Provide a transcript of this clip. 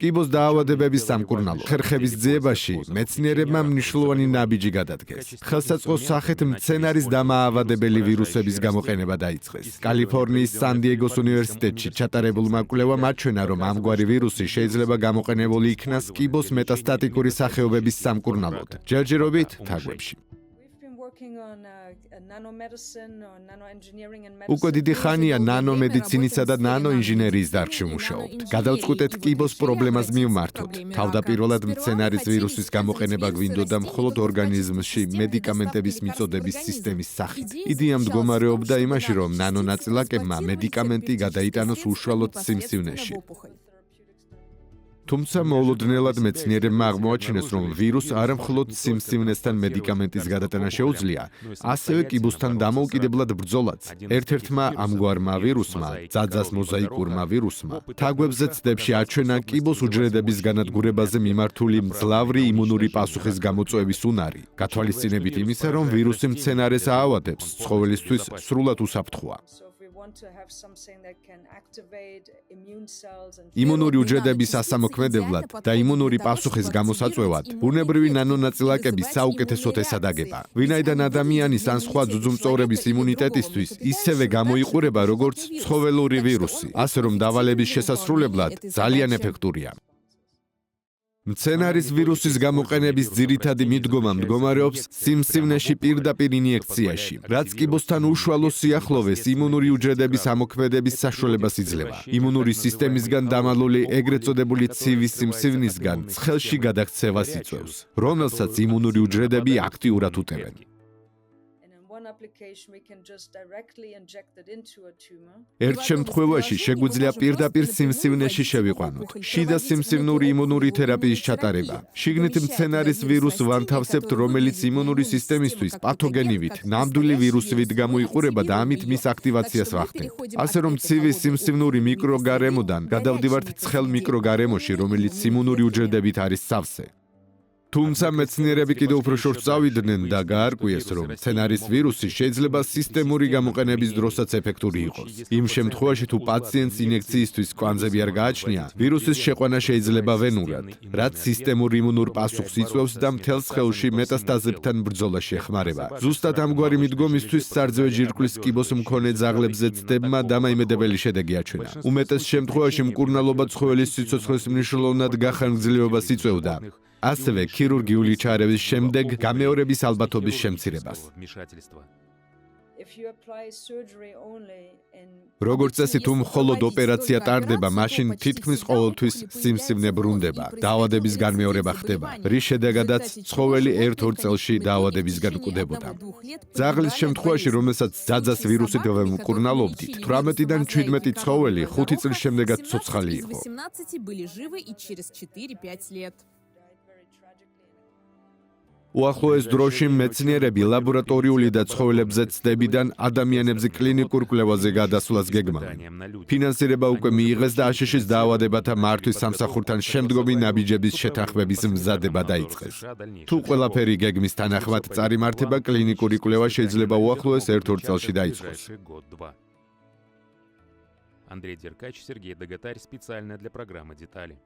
კიბოს დაავადებების სამკურნალო ხერხების ძიებაში მეცნიერებმა მნიშვნელოვანი ნაბიჯი გადადგეს. ხელსაწყოს სახით მცენარის დამაავადებელი ვირუსების გამოყენება დაიწყეს. კალიფორნიის სან-დიეგოს უნივერსიტეტში ჩატარებულმა კვლევამ აჩვენა, რომ ამგვარი ვირუსი შეიძლება გამოყენებული იქნას კიბოს მეტასტატიკური სახეობების სამკურნალოდ, ჯერჯერობით თაგვებში. უკვე დიდი ხანია ნანომედიცინისა და ნანოინჟინერიის დარგში ვმუშაობთ. გადავწყვიტეთ კიბოს პრობლემას მივმართოთ. თავდაპირველად მცენარის ვირუსის გამოყენება გვინდოდა მხოლოდ ორგანიზმში მედიკამენტების მიწოდების სისტემის სახით. იდეა მდგომარეობდა იმაში, რომ ნანონაწილაკებმა მედიკამენტი გადაიტანოს უშუალოდ სიმსივნეში. თუმცა მოულოდნელად მეცნიერებმა აღმოაჩინეს, რომ ვირუსს არა მხოლოდ სიმსივნესთან მედიკამენტის გადატანა შეუძლია, ასევე კიბოსთან დამოუკიდებლად ბრძოლაც. ერთ-ერთმა ამგვარმა ვირუსმა, ძაძას მოზაიკურმა ვირუსმა, თაგვებზე ცდებში აჩვენა კიბოს უჯრედების განადგურებაზე მიმართული მძლავრი იმუნური პასუხის გამოწვევის უნარი, გათვალისწინებით იმისა, რომ ვირუსი მცენარეს აავადებს, ცხოველისთვის სრულად უსაფრთხოა. იმუნური უჯრედების ასამოქმედებლად და იმუნური პასუხის გამოსაწვევად ბუნებრივი ნანონაწილაკები საუკეთესოდ ესადაგება. ვინაიდან ადამიანის ან სხვა ძუძუმწოვრების იმუნიტეტისთვის ისევე გამოიყურება, როგორც ცხოველური ვირუსი, ასე რომ დავალების შესასრულებლად ძალიან ეფექტურია. მცენარის ვირუსის გამოყენების ძირითადი მიდგომა მდგომარეობს სიმსივნეში პირდაპირ ინიექციაში, რაც კიბოსთან უშუალო სიახლოვეს იმუნური უჯრედების ამოქმედების საშუალებას იძლევა. იმუნური სისტემისგან დამალული ეგრეთ წოდებული ცივი სიმსივნისგან ცხელში გადაქცევას იწვევს, რომელსაც იმუნური უჯრედები აქტიურად უტევენ. ერთ შემთხვევაში შეგვიძლია პირდაპირ სიმსივნეში შევიყვანოთ. შიდა სიმსივნური იმუნური თერაპიის ჩატარება. შიგნით მცენარის ვირუსს ვანთავსებთ, რომელიც იმუნური სისტემისთვის პათოგენივით, ნამდვილი ვირუსივით გამოიყურება და ამით მის აქტივაციას ვახდენთ. ასე რომ ცივი სიმსივნური მიკროგარემოდან გადავდივართ ცხელ მიკროგარემოში, რომელიც იმუნური უჯრედებით არის სავსე. თუმცა მეცნიერები კიდევ უფრო შორს წავიდნენ და გაარკვიეს, რომ მცენარის ვირუსი შეიძლება სისტემური გამოყენების დროსაც ეფექტური იყოს. იმ შემთხვევაში, თუ პაციენტს ინიექციისთვის კვანძები არ გააჩნია, ვირუსის შეყვანა შეიძლება ვენურად, რაც სისტემურ იმუნურ პასუხს იწვევს და მთელ სხეულში მეტასტაზებთან ბრძოლაში ეხმარება. ზუსტად ამგვარი მიდგომისთვის სარძევე ჯირკვლის კიბოს მქონე ძაღლებზე ცდებმა დამაიმედებელი შედეგი აჩვენა. უმეტეს შემთხვევაში მკურნალობა ცხოველის სიცოცხლის მნიშვნელოვნად გახანგრძლივებას იწვევდა. ასევე ქირურგიული ჩარევის შემდეგ გამეორების ალბათობის შემცირებას. როგორც წესი, თუ მხოლოდ ოპერაცია ტარდება, მაშინ თითქმის ყოველთვის სიმსივნე ბრუნდება, დაავადების განმეორება ხდება, რის შედეგადაც ცხოველი 1-2 წელში დაავადებისგან მკვდებოდა. ძაღლის შემთხვევაში, რომელსაც ძაძას ვირუსით ვემკურნალობდით, 18-დან 17 ცხოველი 5 წლის შემდეგაც ცოცხალი იყო. უახლოეს დროში მეცნიერები ლაბორატორიული და ცხოველებზე ცდებიდან ადამიანებზე კლინიკურ კვლევაზე გადასვლას გეგმავენ. ფინანსირება უკვე მიიღეს და აშშ-ის დაავადებათა მართვის სამსახურთან შემდგომი ნაბიჯების შეთანხმების მზადება დაიწყეს. თუ ყველაფერი გეგმის თანახმად წარიმართება, კლინიკური კვლევა შეიძლება უახლოეს 1-2 წელში დაიწყოს. Андрей Деркач, Сергей Дагатарь, специально для программы «Детали».